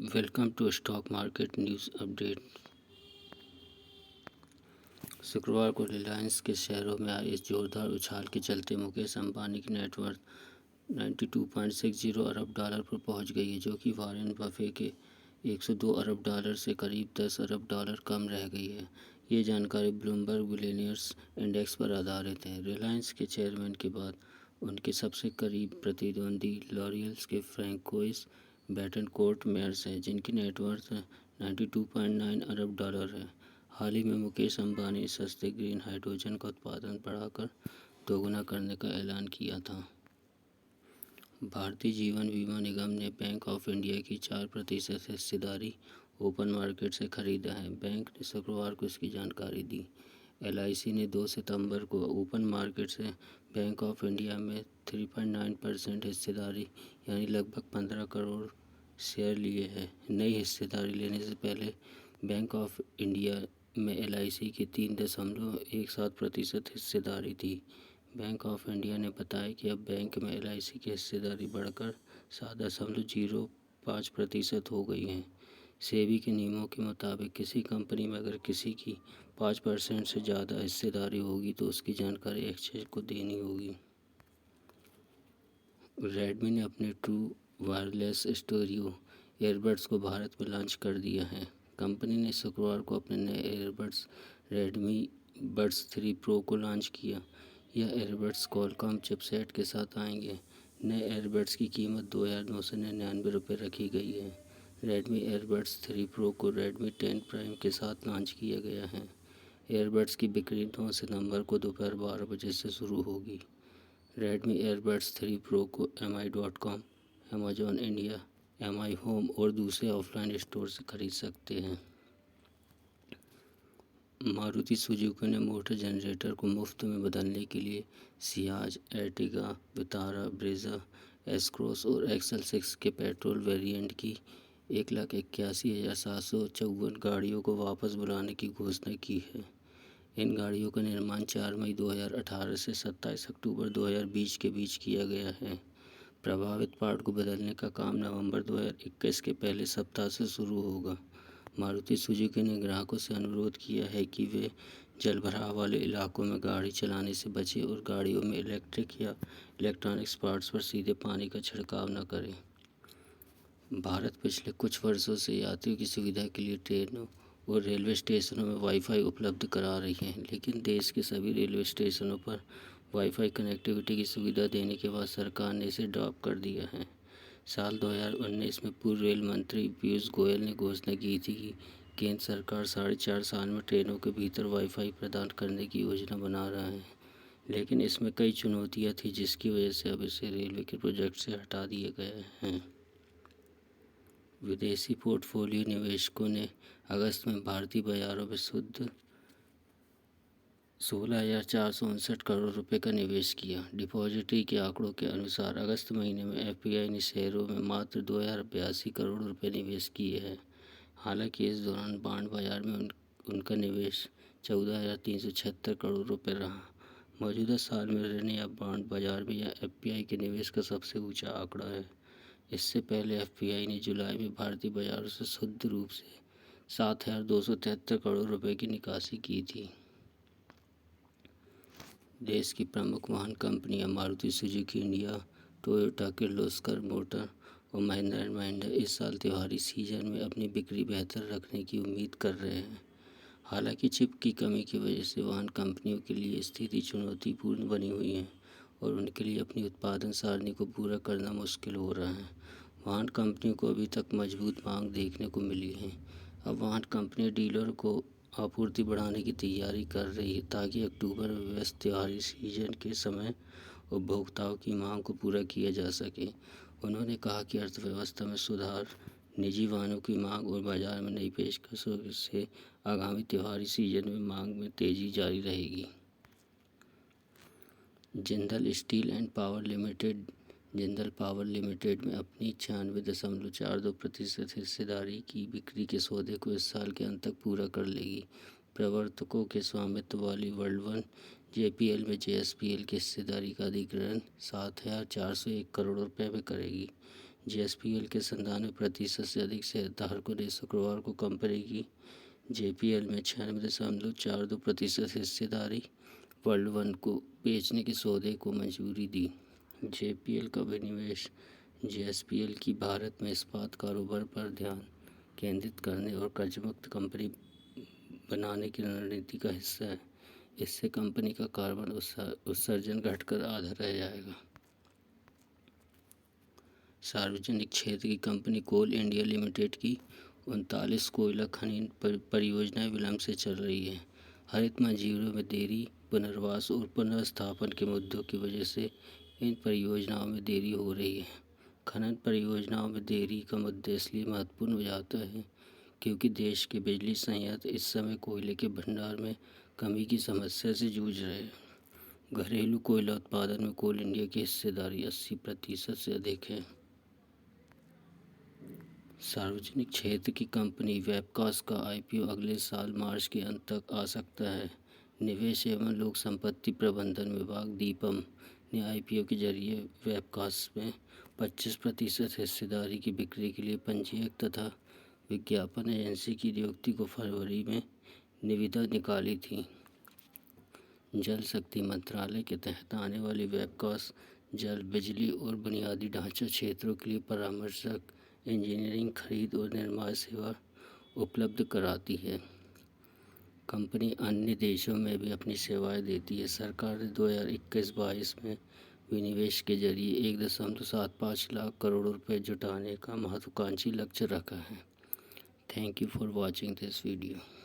Welcome to stock market news update. शुक्रवार को रिलायंस के शेयरों में आई इस जोरदार उछाल के चलते मुकेश अंबानी की नेटवर्थ 92.60 अरब डॉलर पर पहुंच गई है, जो कि वॉरेन बफे के 102 अरब डॉलर से करीब 10 अरब डॉलर कम रह गई है। ये जानकारी ब्लूमबर्ग बिलियनियर्स इंडेक्स पर आधारित है। रिलायंस के चेयरमैन के बाद उनके सबसे करीब प्रतिद्वंदी लॉरियल्स के फ्रैंकोइस बेटनकोर्ट मेयर्स है, जिनकी नेटवर्थ 92.9 अरब डॉलर है। हाल ही में मुकेश अंबानी ने सस्ते ग्रीन हाइड्रोजन का उत्पादन बढ़ाकर दोगुना करने का ऐलान किया था। भारतीय जीवन बीमा निगम ने बैंक ऑफ इंडिया की 4% हिस्सेदारी ओपन मार्केट से खरीदा है। बैंक ने शुक्रवार को इसकी जानकारी दी। LIC ने 2 सितंबर को ओपन मार्केट से बैंक ऑफ इंडिया में 3.9% हिस्सेदारी यानी लगभग 15 करोड़ शेयर लिए हैं। नई हिस्सेदारी लेने से पहले बैंक ऑफ इंडिया में LIC की 3.17% हिस्सेदारी थी। बैंक ऑफ इंडिया ने बताया कि अब बैंक में LIC की हिस्सेदारी बढ़कर 7.05% हो गई है। सेबी के नियमों के मुताबिक किसी कंपनी में अगर किसी की 5% से ज़्यादा हिस्सेदारी होगी तो उसकी जानकारी एक्सचेंज को देनी होगी। रेडमी ने अपने ट्रू वायरलेस स्टूडियो ईयरबड्स को भारत में लॉन्च कर दिया है। कंपनी ने शुक्रवार को अपने नए ईयरबड्स रेडमी बड्स 3 प्रो को लॉन्च किया। यह ईयरबड्स क्वालकॉम चिपसेट के साथ आएंगे। नए ईयरबड्स की कीमत 2,999 रुपये रखी गई है। रेडमी ईयरबड्स 3 प्रो को रेडमी 10 प्राइम के साथ लॉन्च किया गया है। ईयरबड्स की बिक्री 9 सितंबर को दोपहर 12 बजे से शुरू होगी। रेडमी ईयरबड्स 3 प्रो को mi.com, Amazon India, MI home और दूसरे ऑफलाइन स्टोर से खरीद सकते हैं। मारुति सुजुकी ने मोटर जनरेटर को मुफ्त में बदलने के लिए Ciaz, Ertiga, Vitara, Brezza, S-cross और XL6 के पेट्रोल वेरिएंट की 1,81,754 गाड़ियों को वापस बुलाने की घोषणा की है। इन गाड़ियों का निर्माण 4 मई 2018 से 27 अक्टूबर 2020 के बीच किया गया है। प्रभावित पार्ट को बदलने का काम नवंबर 2021 के पहले सप्ताह से शुरू होगा। मारुति सुजुकी ने ग्राहकों से अनुरोध किया है कि वे जलभराव वाले इलाकों में गाड़ी चलाने से बचें और गाड़ियों में इलेक्ट्रिक या इलेक्ट्रॉनिक्स पार्ट्स पर सीधे पानी का छिड़काव न करें। भारत पिछले कुछ वर्षों से यात्रियों की सुविधा के लिए ट्रेनों और रेलवे स्टेशनों में वाईफाई उपलब्ध करा रही है, लेकिन देश के सभी रेलवे स्टेशनों पर वाईफाई कनेक्टिविटी की सुविधा देने के बाद सरकार ने इसे ड्रॉप कर दिया है। साल 2019 में पूर्व रेल मंत्री पीयूष गोयल ने घोषणा की थी कि केंद्र सरकार 4.5 साल में ट्रेनों के भीतर वाईफाई प्रदान करने की योजना बना रहा है, लेकिन इसमें कई चुनौतियां थी, जिसकी वजह से अब इसे रेलवे के प्रोजेक्ट से हटा दिए गए हैं। विदेशी पोर्टफोलियो निवेशकों ने अगस्त में भारतीय बाजारों में शुद्ध 16,459 करोड़ रुपए का निवेश किया। डिपॉजिटरी के आंकड़ों के अनुसार अगस्त महीने में FPI ने शेयरों में मात्र 2,082 करोड़ रुपए निवेश किए हैं। हालांकि इस दौरान बॉन्ड बाजार में उनका निवेश 14,376 करोड़ रुपए रहा। मौजूदा साल में ऋण या बॉन्ड बाजार में यह FPI के निवेश का सबसे ऊंचा आंकड़ा है। इससे पहले FPI ने जुलाई में भारतीय बाजारों से शुद्ध रूप से 7,273 करोड़ रुपए की निकासी की थी। देश की प्रमुख वाहन कंपनियां Maruti Suzuki India, Toyota, Kirloskar motor और महिंद्रा एंड महिंद्रा इस साल त्योहारी सीजन में अपनी बिक्री बेहतर रखने की उम्मीद कर रहे हैं। हालांकि चिप की कमी की वजह से वाहन कंपनियों के लिए स्थिति चुनौतीपूर्ण बनी हुई है और उनके लिए अपनी उत्पादन सारणी को पूरा करना मुश्किल हो रहा है। वाहन कंपनियों को अभी तक मजबूत मांग देखने को मिली है। अब वाहन कंपनियां डीलर को आपूर्ति बढ़ाने की तैयारी कर रही है ताकि अक्टूबर में व्यस्त त्योहारी सीजन के समय उपभोक्ताओं की मांग को पूरा किया जा सके। उन्होंने कहा कि अर्थव्यवस्था में सुधार, निजी वाहनों की मांग और बाजार में नई पेशकशों से आगामी त्योहारी सीजन में मांग में तेजी जारी रहेगी। Jindal steel and power limited Jindal power limited में अपनी 96.42% हिस्सेदारी की बिक्री के सौदे को इस साल के अंत तक पूरा कर लेगी। प्रवर्तकों के स्वामित्व वाली वर्ल्ड वन JPL में JSPL की हिस्सेदारी का अधिग्रहण 7,401 करोड़ रुपए में करेगी। JSPL के 97% से अधिक शेयरधारकों ने शुक्रवार को कंपनी की JPL में 96.42% हिस्सेदारी वर्ल्ड वन को बेचने के सौदे को मंजूरी दी। JPL का विनिवेश JSPL की भारत में इस्पात कारोबार पर ध्यान केंद्रित करने और कर्जमुक्त कंपनी बनाने की रणनीति का हिस्सा है। इससे कंपनी का कार्बन उत्सर्जन घटकर आधा रह जाएगा। सार्वजनिक क्षेत्र की कंपनी कोल इंडिया लिमिटेड की 39 कोयला खनन परियोजनाएं विलंब से चल रही है। हरित मंजूरियों में देरी, पुनर्वास और पुनर्स्थापन के मुद्दों की वजह से इन परियोजनाओं में देरी हो रही है। खनन परियोजनाओं में देरी का मुद्दा इसलिए महत्वपूर्ण हो जाता है क्योंकि देश के बिजली संयंत्र इस समय कोयले के भंडार में कमी की समस्या से जूझ रहे हैं। घरेलू कोयला उत्पादन में कोल इंडिया की हिस्सेदारी 80% से अधिक है। सार्वजनिक क्षेत्र की कंपनी वेबकास्ट का IPO अगले साल मार्च के अंत तक आ सकता है। निवेश एवं लोक संपत्ति प्रबंधन विभाग DIPAM ने IPO के जरिए वेबकास्ट में 25% हिस्सेदारी की बिक्री के लिए पंजीयक तथा विज्ञापन एजेंसी की नियुक्ति को फरवरी में निविदा निकाली थी। जल शक्ति मंत्रालय के तहत आने वाली वेबकास्ट जल, बिजली और बुनियादी ढांचा क्षेत्रों के लिए परामर्शक, इंजीनियरिंग, खरीद और निर्माण सेवा उपलब्ध कराती है। कंपनी अन्य देशों में भी अपनी सेवाएं देती है। सरकार ने 2021-22 में विनिवेश के जरिए 1.75 लाख करोड़ रुपए जुटाने का महत्वाकांक्षी लक्ष्य रखा है। Thank you for watching this video.